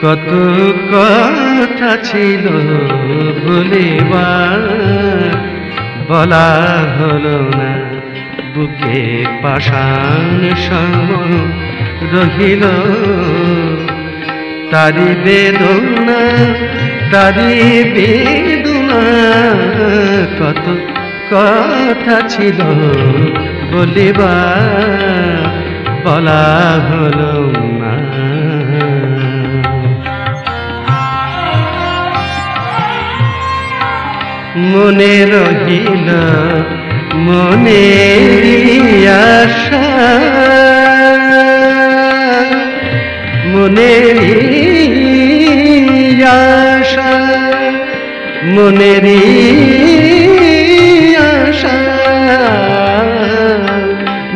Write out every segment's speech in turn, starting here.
কত কথা ছিল বলিবার, বলা হলো না। বুকে পাষাণ সম রহিল, তারি বেদনা তারি বেদনা। কত কথা ছিল বলিবার, বলা হলো না। মনে রহিল মনের আশা, মনের আশা, মনের আশা।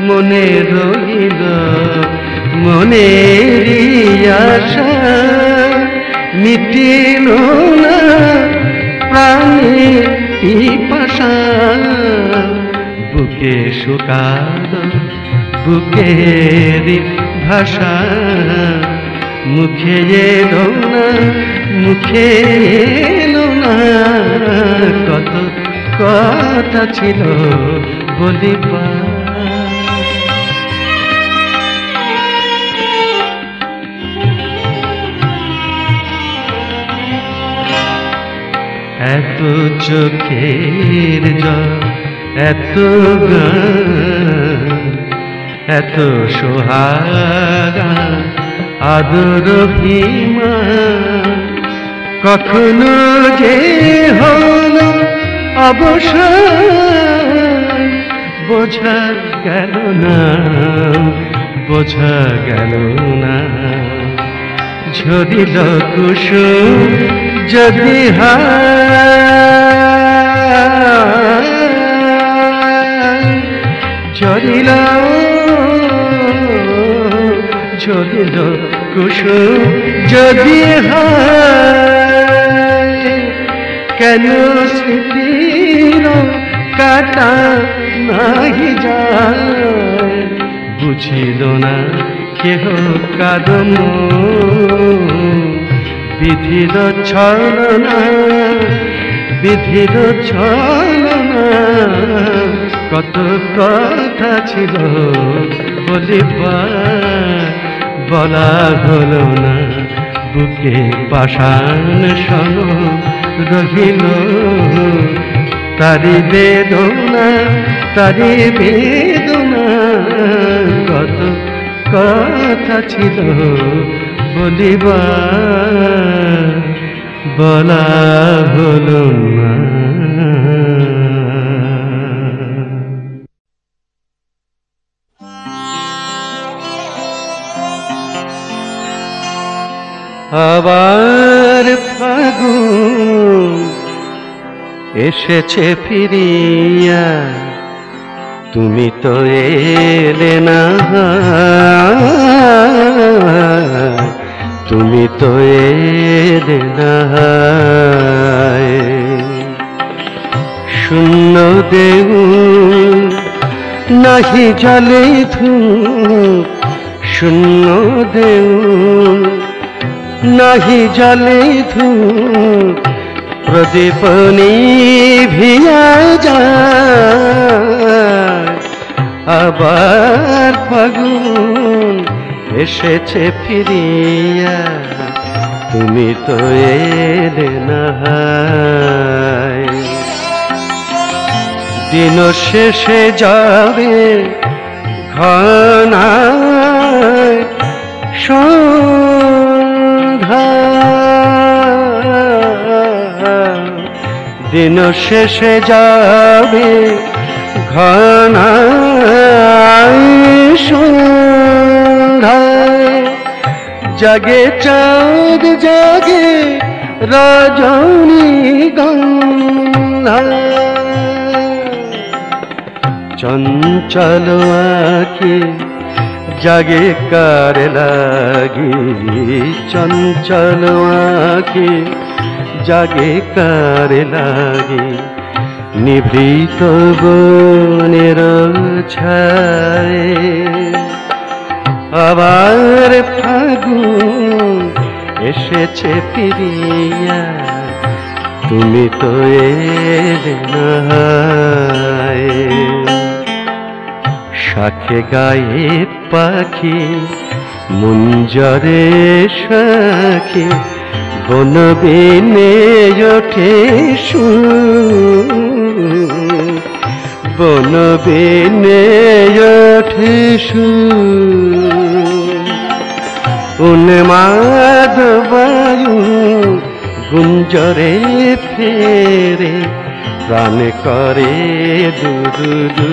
মনে রহিল মনের আশা, মিটিল না প্রাণের পিপাসা। বুকে শুকালো বুকের ভাষা, মুখে এলো না মুখে এলো না। কত কথা ছিল বলিবার, এত চোখের জল, এত গান, এত সোহাগা আদর হিমা। কখনো যে হলো অবসান, বোঝা গেল না বোঝা গেল না। ঝরিল কুসুম যদি ঝরিল ঝরিল কুসুম যদি কেন স্মৃতির কাটা নাহি যায়। বুঝিল না কেহ কাদম বিধির ছলনা, বিধির ছলনা। কত কথা ছিল বলিবার, বলা হলো না। বুকে পাষাণ সম রহিল, তারি বেদনা তারি বেদনা। কত কথা ছিল বলিবার, বলা হলো না। আবার ফাগুন এসেছে ফিরিয়া, তুমি তো এলে না, তুমি তো এলে না। শূন্য দেউল নাহি জলে ধূপ, শূন্য দেউল নাহি জলে ধূপ। প্রদীপ নিভিয়া যায়, আবার ফাগুন এসেছে ফিরিয়া, তুমি তো এলে না। দিন শেষে যাবে ঘনায় সন্ধ্যা, দিন শেষে যাবে ঘনায় সন্ধ্যা। জাগে চাঁদ জাগে রজনীগন্ধা, চঞ্চল আঁখি জাগে কার লাগি, চঞ্চল আঁখি জাগে কার লাগি। নিভৃত বনের ছায় আবার ফাগুন এসেছে ফিরিয়া, তুমি তো এলে না। শাখে গায়ে পাখি মুঞ্জরে শাখে, বন বিনে ওঠে সুর, বন বিনে ওঠে সুর। উন্মাদ বায়ু গুঞ্জরে ফেরে, প্রাণ করে দু দু দু,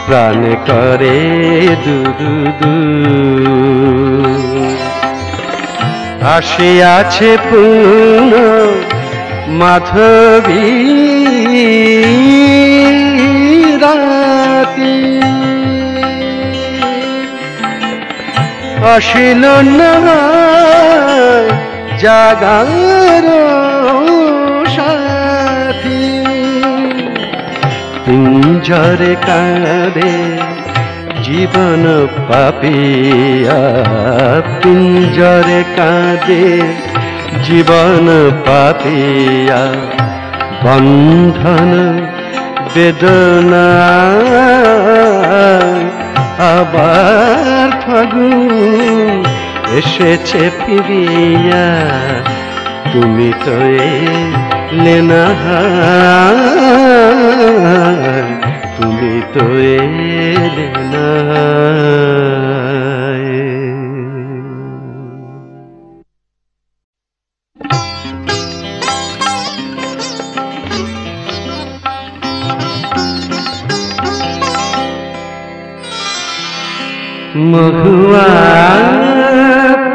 প্রাণ করে দু দু দু। আসিয়াছে পূর্ণ মাধবী রাতি, আসিল না জাগার সাথী। পিঞ্জরে কাঁদে জীবন পাপিয়া, পিঞ্জরে কাঁদে জীবন পাপিয়া। বন্ধন বেদনা আবার ফাগুন এসেছে ফিরিয়া, তুমি তো এলে না, তুমি তো এলে না। মহুয়া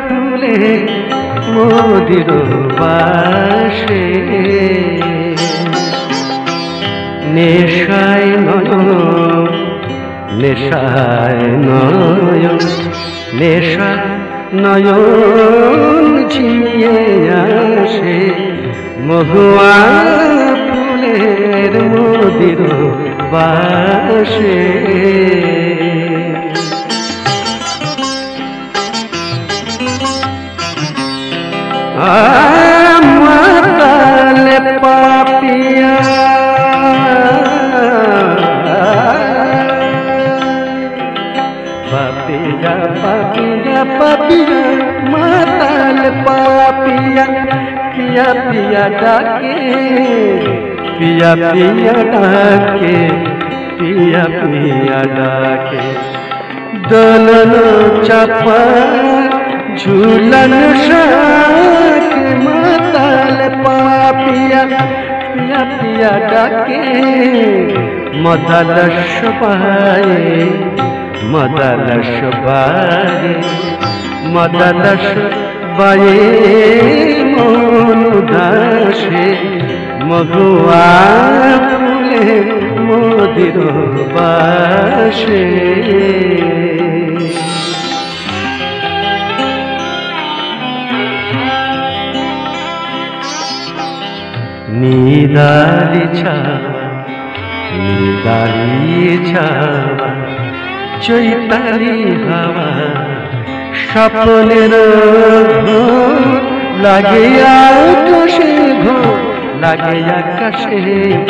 ফুলে মোদির বাসে, নেশায় নয়ন, নেশায় নয়ন, নেশা নয়ন ঝিমিয়ে আসে। মহুয়া ফুলের মোদির বাসে, মাতাল পাপিয়া, পাপিয়া পাপিয়া পাপিয়া, মাতাল পাপিয়া। পিয়া পিয়া ডাকে, পিয়া পিয়া ডাকে, পিয়া পিয়া ডাকে। দোলন চাপা ঝুलन শাখ, মাতাল পাপিয়া। পিয়া পিয়া ডাকে মদালস বায়ে, মদালস বায়ে, মদালস বায়ে মন উদাসে। মহুয়া ফুলে মোদির বাসে, নিদালি ছাওয়া, নিদালি ছাওয়া, চৈতালি হাওয়া। স্বপ্নের ঘোর লাগে আকাশে, ঘোর লাগে আকাশে,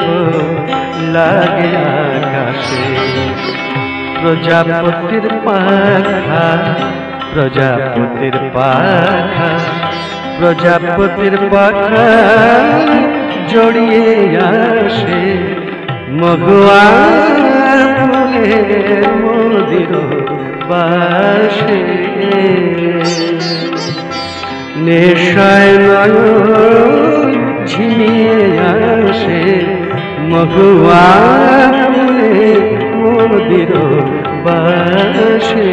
ঘোর লাগে আকাশে। প্রজাপতির পাখা, প্রজাপতির পাখা, প্রজাপতির পাখা জড়িয়ে আসে। মহুয়া ফুলের মোদির বাসে, নেশায় নয়ন ঝিমিয়ে আসে। মহুয়া ফুলের মোদির বাসে।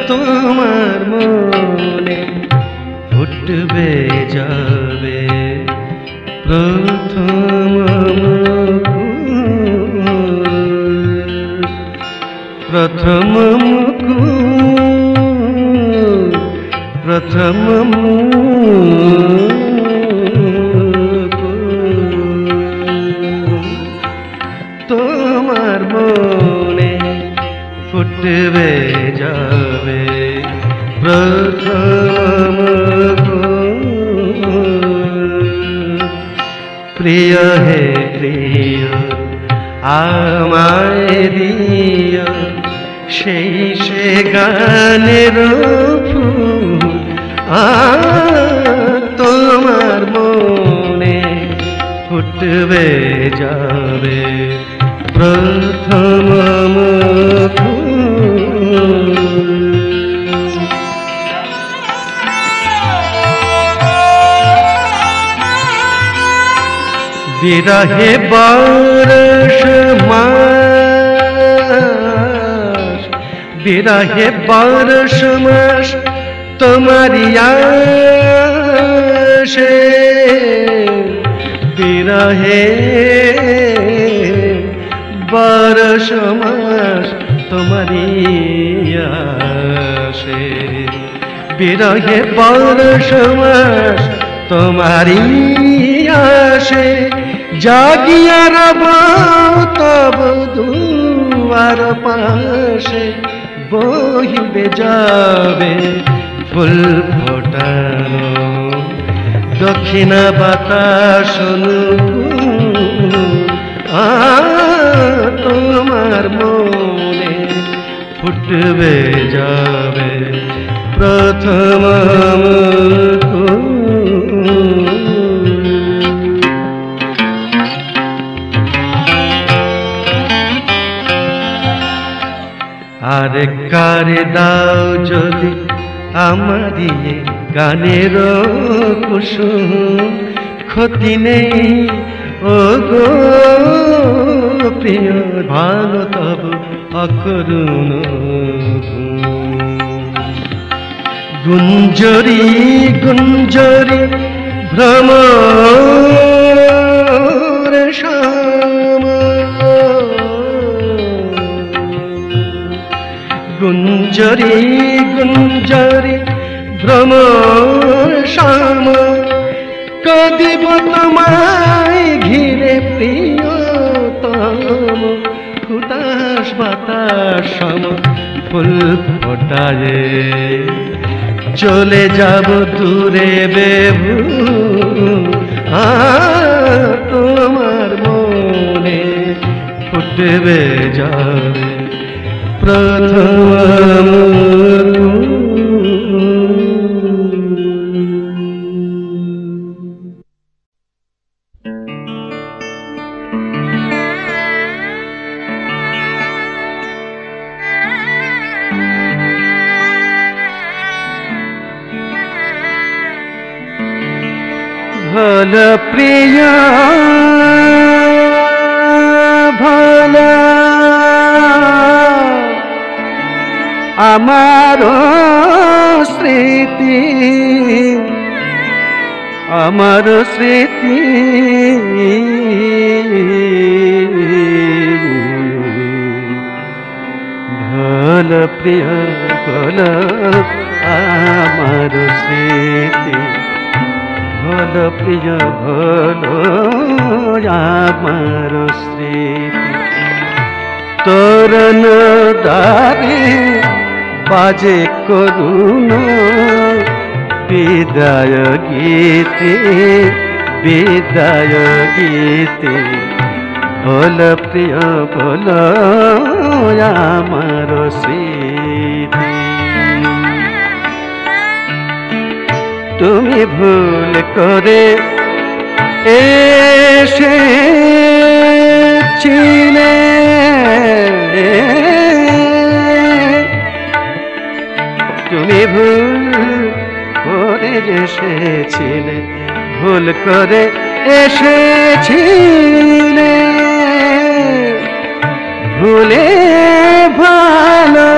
তোমার মনে ফুটবে যা प्रथम তোমার মনে ফুটবে যাবে প্রথম প্রিয় হে প্রিয় আমায় দিও সেই সে গানের ফুল তোমার মনে ফুটবে যাবে প্রথম বিরহে বরষ মাস বিরহে বরষ মাস তোমারি আসে বিরহে বরষ মাস তোমারি আসে বিরহে বরষ মাস তোমারি আসে জাগিয়া রব তব দুয়ার পাশে বহিবে যাবে ফুল ফোটানো দক্ষিণা বাতাস তোমার মনে ফুটবে যাবে প্রথম আরে কারে দাও যদি আমারি গানের কুসুম ক্ষতি নেই ও গো প্রিয় ভালো তব অকরুণ গুঞ্জরি গুঞ্জরি ভ্রমর শ্যাম গুঞ্জরি গুঞ্জরি ভ্রমর শ্যাম কদিব তোমায় ঘিরে প্রিয়তম হুতাশ বাতাস সম ফুল ফোটায়ে চলে যাব দূরে বেবু তোমার মনে ফুটবে যাবে প্রথম ভালো প্রিয়া ভালো আমার স্মৃতি ভালো প্রিয়া ভালো আমার স্মৃতি ভালো প্রিয় ভালো আমার স্মৃতি তোরণ দ্বারে বাজে করুণ বিদায় গীতে ভালো প্রিয় ভালো আমার স্মৃতি তুমি ভুল করে এসেছিলে তুমি ভুল করে এসেছিলে ভুল করে এসেছিলে ভুলে ভালো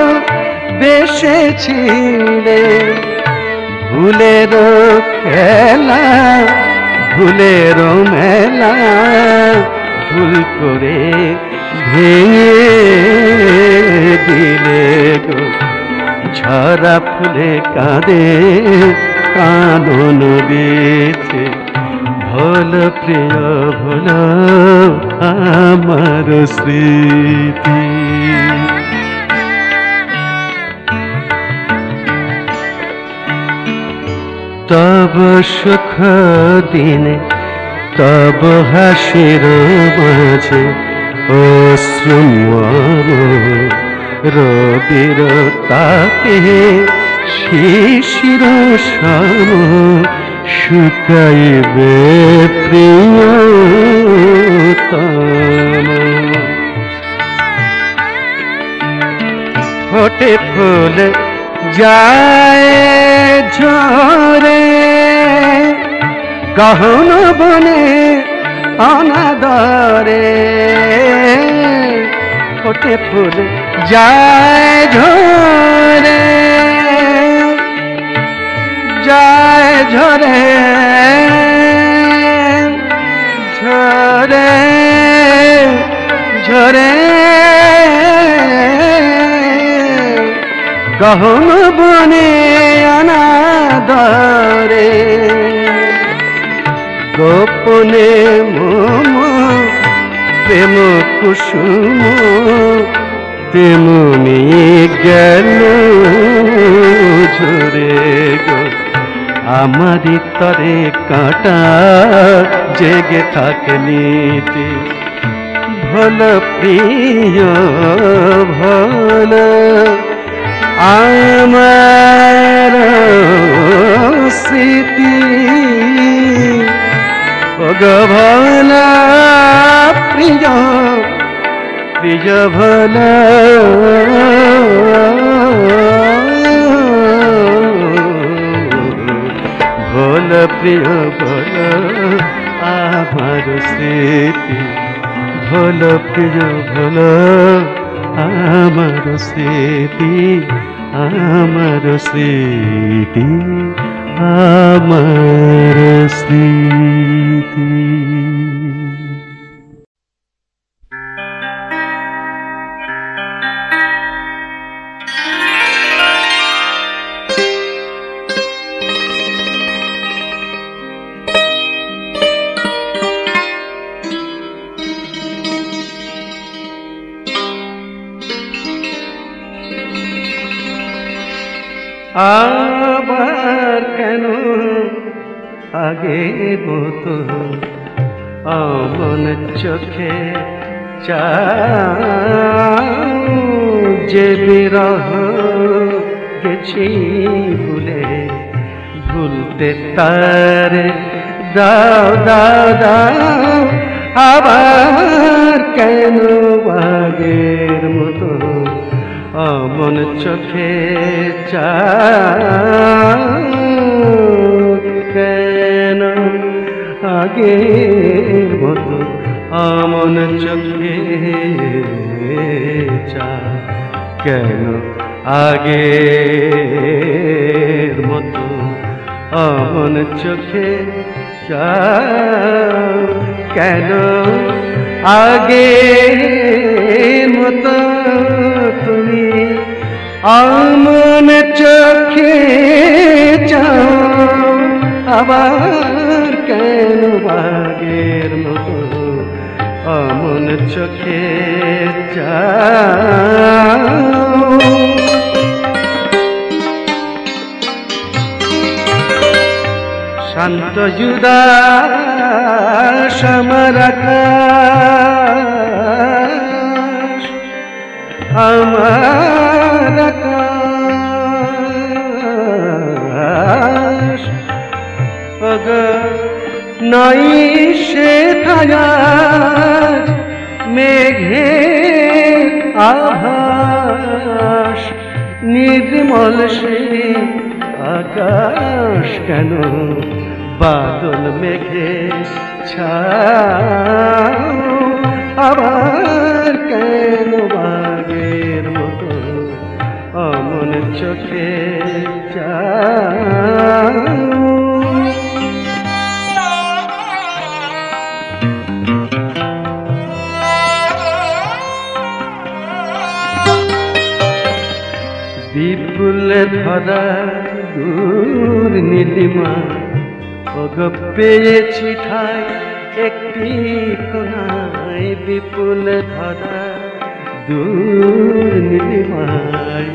বেসেছিলে ভুলের খেলা ভুলের মেলা ভুল করে ভেঙে দিলে গো ঝরা ফুলে কাঁদে কানন দিতে ভোল প্রিয় ভোল আমার স্মৃতি তব সুখ দিনে তব হাসির মাঝে অশ্রুম রবির তাপে শিশির শাম শুকাইবে প্রিয়তম ফোটে ফুল যায় ঝরে গহন বনে অনাদরে ফোটে ফুল যায় ঝরে যায় ঝরে ঝরে ঝরে গহন বনে অনাদরে গোপনে মম প্রেম কুসুম তেমনি গেল ঝরে গো আমারি তরে কাঁটা জেগে থাকনিতে ভোল প্রিয় ভোল আমার স্মৃতি ভোল প্রিয় প্রিয় ভোল ভোল প্রিয় ভোল আমার স্মৃতি ভোল প্রিয় ভোল আমার স্মৃতি আমার স্মৃতি আমার স্মৃতি আবার কেন আগের মতো অমন চোখে চাও যে বিরহ গেছি ভুলে ভুলতে তার দাও দাও দাও আবার কেন আগের মতো অমন চোখে চাও কেন আগের মতো অমন চোখে চাও কেন আগের মতো অমন চোখে চাও কেন আগের মতো তুমি অমন চোখে চাও আবার কেন আগের মতো অমন চোখে চাও শান্ত উদাস আমার আকাশ আমার আকাশ নাই সে থাকার মেঘের আভাস নির্মল সে আকাশ কেন বাদল মেঘে ছাও আবার কেন বাগের মতো অমন চোখে চাও ধরা দূর নীলিমা ওগ পেয়েছি ঠাই একটি কোনায় বিপুল ধরা দূর নীলিমায়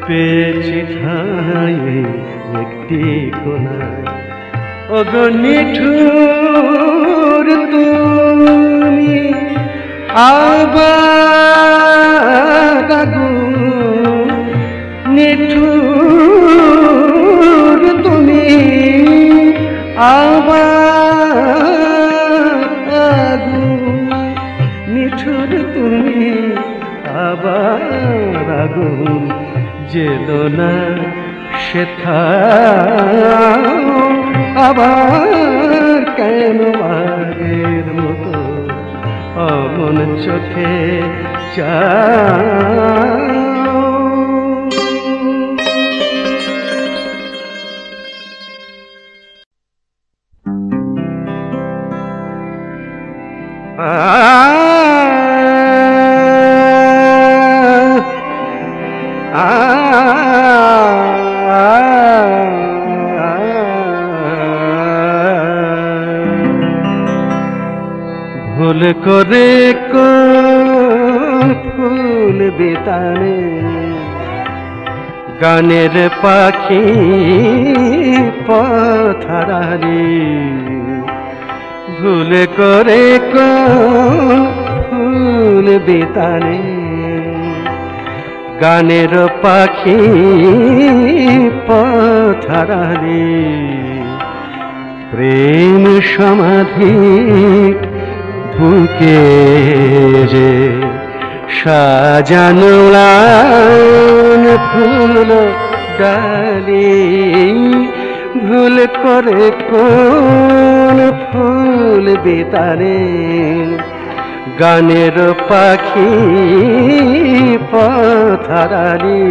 পেয়েছি ঠাই একটি কোনায় ওগ নিঠুর তুমি আবার আগুন নিঠুর তুমি আবার আগুন নিঠুর তুমি আবার আগুন জেলো না সেথা আবার কেন আগের মতো অমন চোখে ভুল করে কোন ফুল বেতানে গানের পাখি পথারালি ভুল করে কোন ফুল বেতানে গানের পাখি পথারালি প্রেম সমাধি বুকে যে সাজানো ফুল ডালি ভুল করে কোন ফুল বেতারে গানের পাখি পথারালি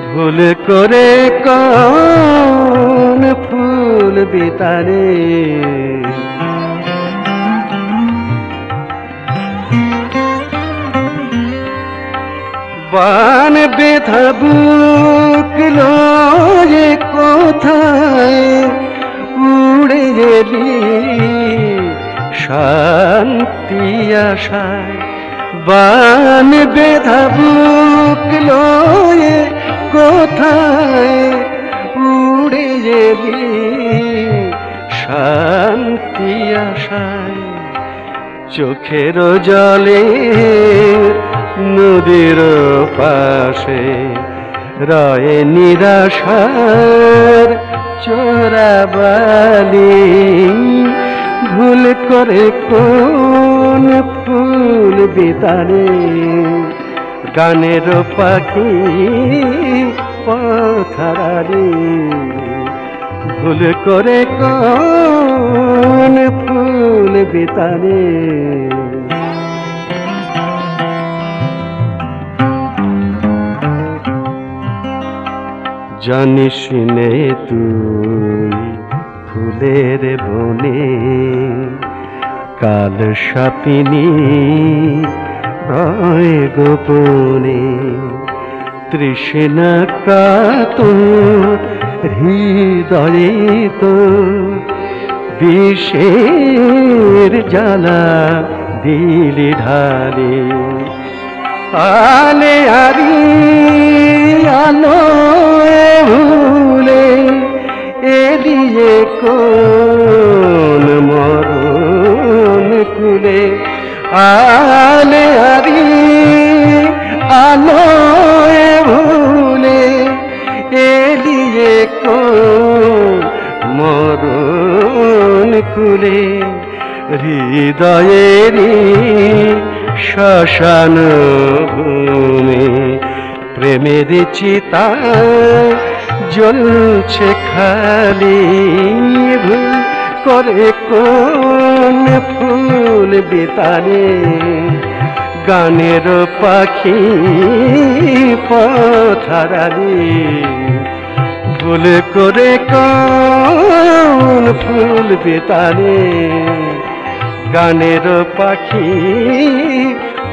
ভুল করে কোন ফুল বেতারে বান বেধা বুক লয়ে কোথায় উড়ে গেলি শান্তি আশায় বান বেধা বুক লয়ে কোথায় উড়ে গেলি শান্তি আশায় চোখের জলে নদীর পাশে রয়ে নিরাশার চোরাবালি ভুল করে কোন ফুল বেতারে গানের পাখি পথারালি ভুল করে কোন ফুল বেতারে জানিস নে তুই ফুলের বনে কাল সাপিনী রয় গোপনে তৃষ্ণা কাতর হৃদয়ে তো বিষের জ্বালা দিলি ঢালে আলে আরি আলো ভুলে এদিয়ে কোন মরণ কুলে আলে আরি আলো ভুলে এদিয়ে কোন মরণ কুলে হৃদয়েরি শ্মশান ভূমি প্রেমের চিতা জ্বলছে খালি ভুল করে কোন ফুল বেতারে গানের পাখি পথারালি ভুল করে কোন ফুল বেতারে গানের পাখি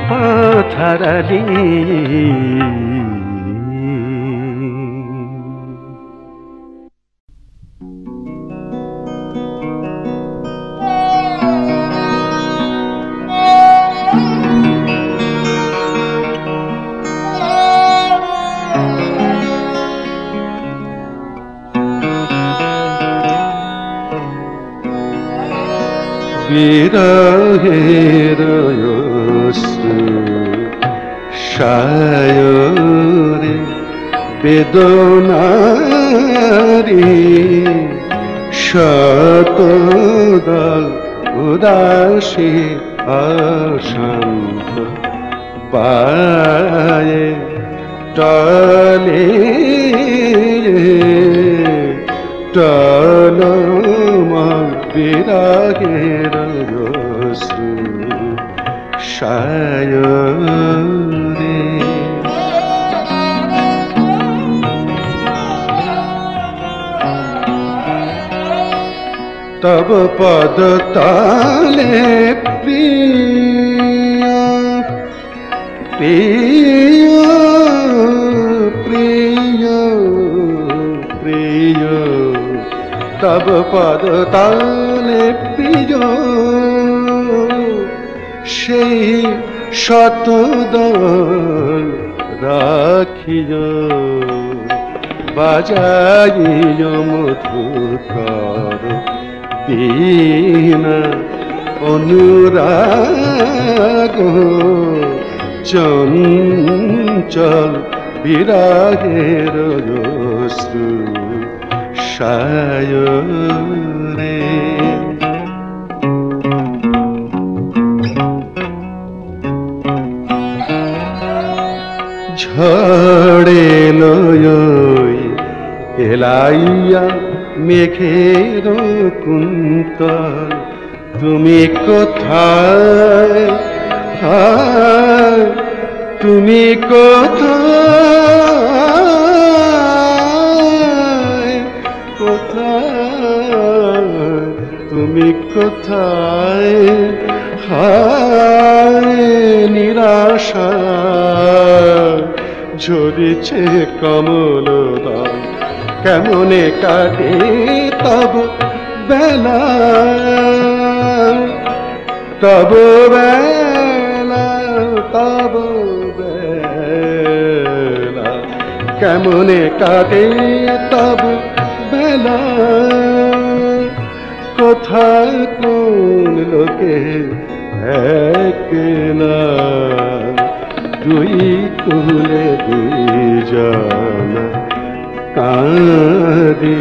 পথারালি বিরহের অশ্রু সায়রে বেদনারি শতদল উদাসী অশান্ত পায়ে টলে টলমল বিরাগের অশ্রু সায়রে তব পদ তালে প্রিয় প্রিয় প্রিয় প্রিয় তব পদ তালে প্রিয় সেই শতদল রাখিও বাজাইও মধুকর বীণা অনুরাগ চঞ্চল বিরাগের অশ্রু সায়রে ঝড়ে লয় এলাইয়া মেঘের কুন্তল তুমি কোথায় তুমি কোথায় কোথায় তুমি কোথায় নিরাশা ঝরিছে কমলদল কেমনে কাটে তব বেলা তব বেলা তব বেলা কেমনে কাটে তব বেলা কোথায় কোন লোকে একলা দুই কুলে দুই জানা কাঁদি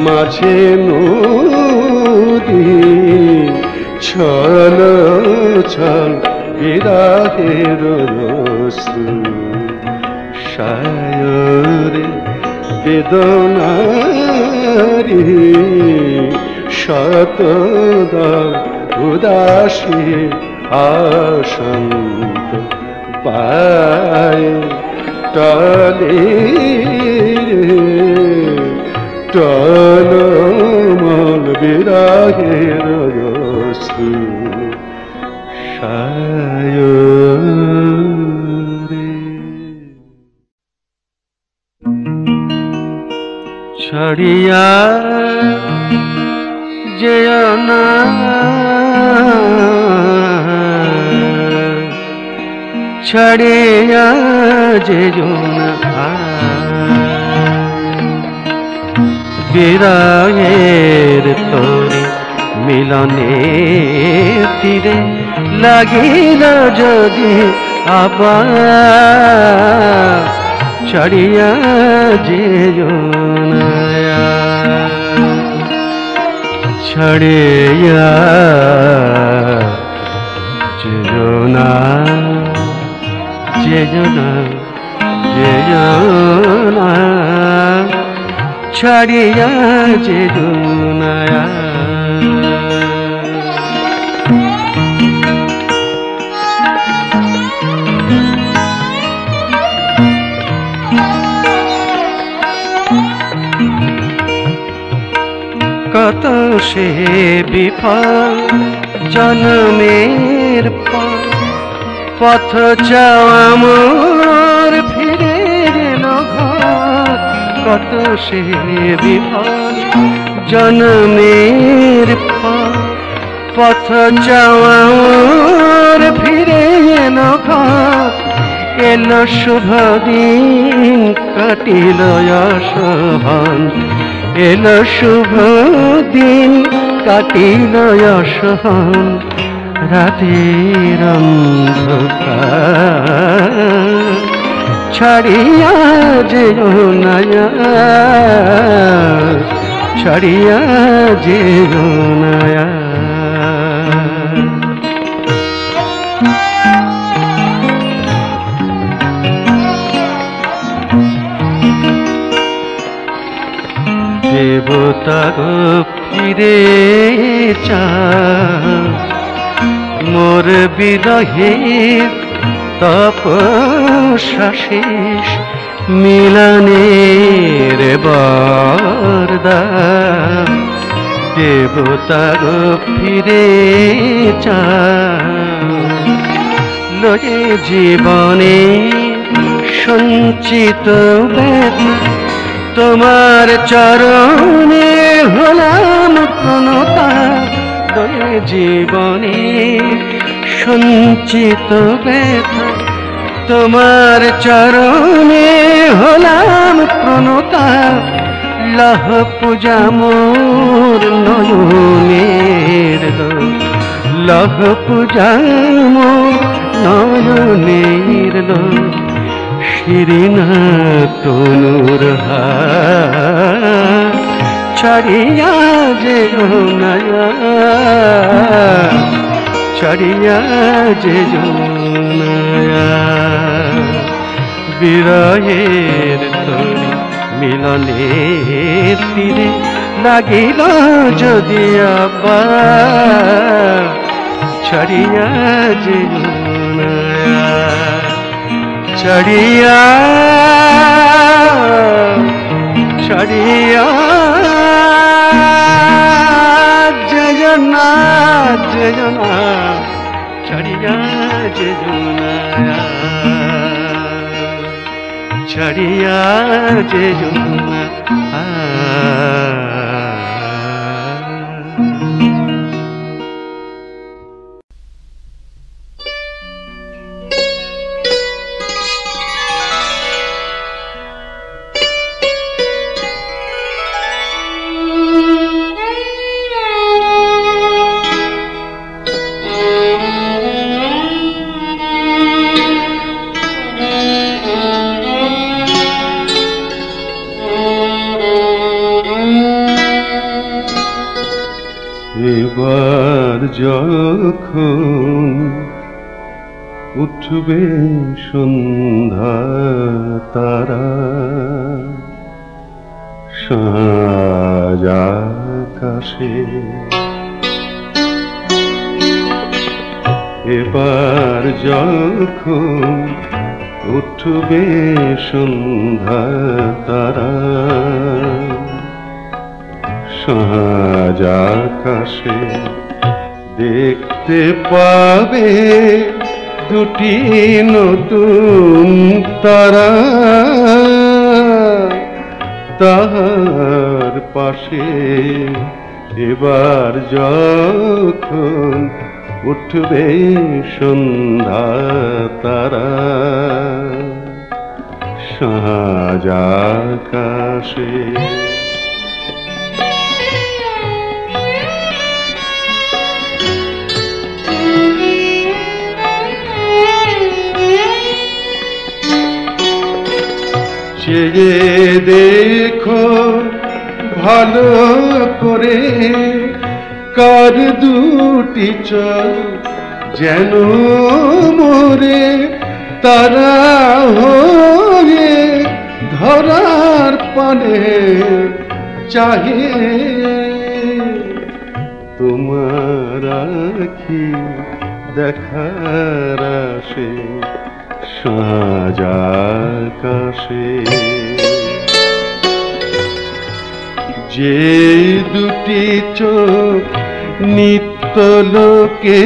মাঝে নদী ছল ছল বিরাহের অশ্রু সায়রে বেদনারি শতদল উদাসী আশান্ত পায় টলে টলমল বিরাগের অশ্রু সায়রে ছড়িয়া যেও না ছড়িয়া যেও না বিরহের তোরে মিলনে তীরে লাগিল যদি আবার ছড়িয়া যেও না ছড়িয়া যেও না যেও না যেও না ছড়িয়া যেও না কত সে বিফল জন্মের পথ চাওয়া মোর ফিরে গেল ঘর কত সে বিফল জন্মের পথ চাওয়া মোর ফিরে গেল ঘর এলো শুভ দিন কাটিল অশোভন এলো শুভ দিন কাটিল অসহন রাতের অন্ধকার ছাড়িয়া যেও না ছাড়িয়া যেও না দেবতা ফিরে চা মোর বিরহের তপস্যা শেষ মিলনের বরদান দেবতা ফিরে চা লয়ে জীবনে সঞ্চিত ব্যথা তোমার চরণে হলাম প্রণতা দয়ে জীবনে সঞ্চিত ব্যথা তোমার চরণে হলাম প্রণতা লহ পূজা মোর নয়নের লহ পূজা মোর নয়নের শিরিনা তনুর ছাড়িয়া যেও না ছাড়িয়া যেও না বিরহের তরি মিলনের তীরে লাগিল যদি আবার ছাড়িয়া যেও না ছাড়িয়া ছাড়িয়া যেও না যেও না ছাড়িয়া যেও না ছাড়িয়া যেও না এবার যখন উঠবে সন্ধ্যা তারা সাজ আকাশে এবার যখন উঠবে সন্ধ্যা তারা সাজ আকাশে দেখতে পাবে দুটি নতুন তারা তাহার পাশে এবার যখন উঠবে সন্ধ্যা তারা সাজ আকাশে চেয়ে দেখো ভালো করে কার দুটি চোখ যেন মোরে তারা হয়ে ধরার পানে চাহে তোমার আখি দেখার আসে সাজ আকাশে যে দুটি চোখ নিত্য লোকে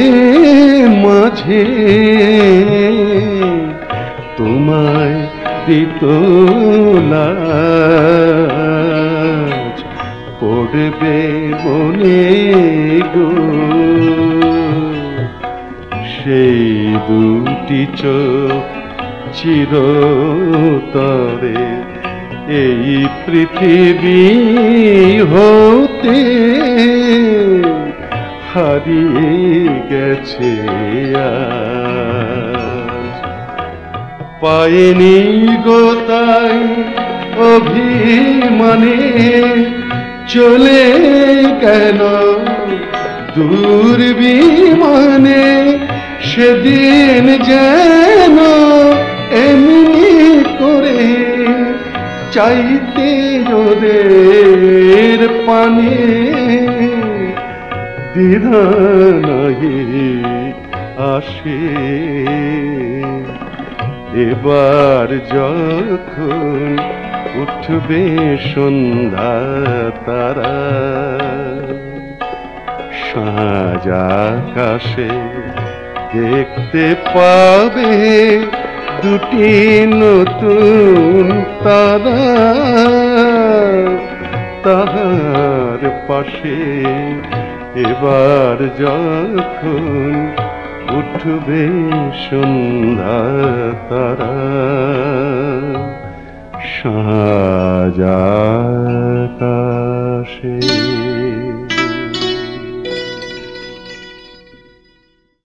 মাঝে তোমায় দিত লাজ পড়বে মনে গো সেই দুটি চোখ চিরতরে এই পৃথিবী হতে হারিয়ে গেছে আজ। পাইনি গো তাই অভিমানে চলে গেল দূর বিমানে, সেদিন যেন এমনি করে চাইতে ওদের পানে দ্বিধা নাহি আসে। এবার যখন উঠবে সন্ধ্যা তারা, সাঁঝ আকাশে দেখতে পাবে দুটি নতুন তারা, তাহার পাশে এবার যখন উঠবে সন্ধ্যা তারা, সাঁঝ আকাশে।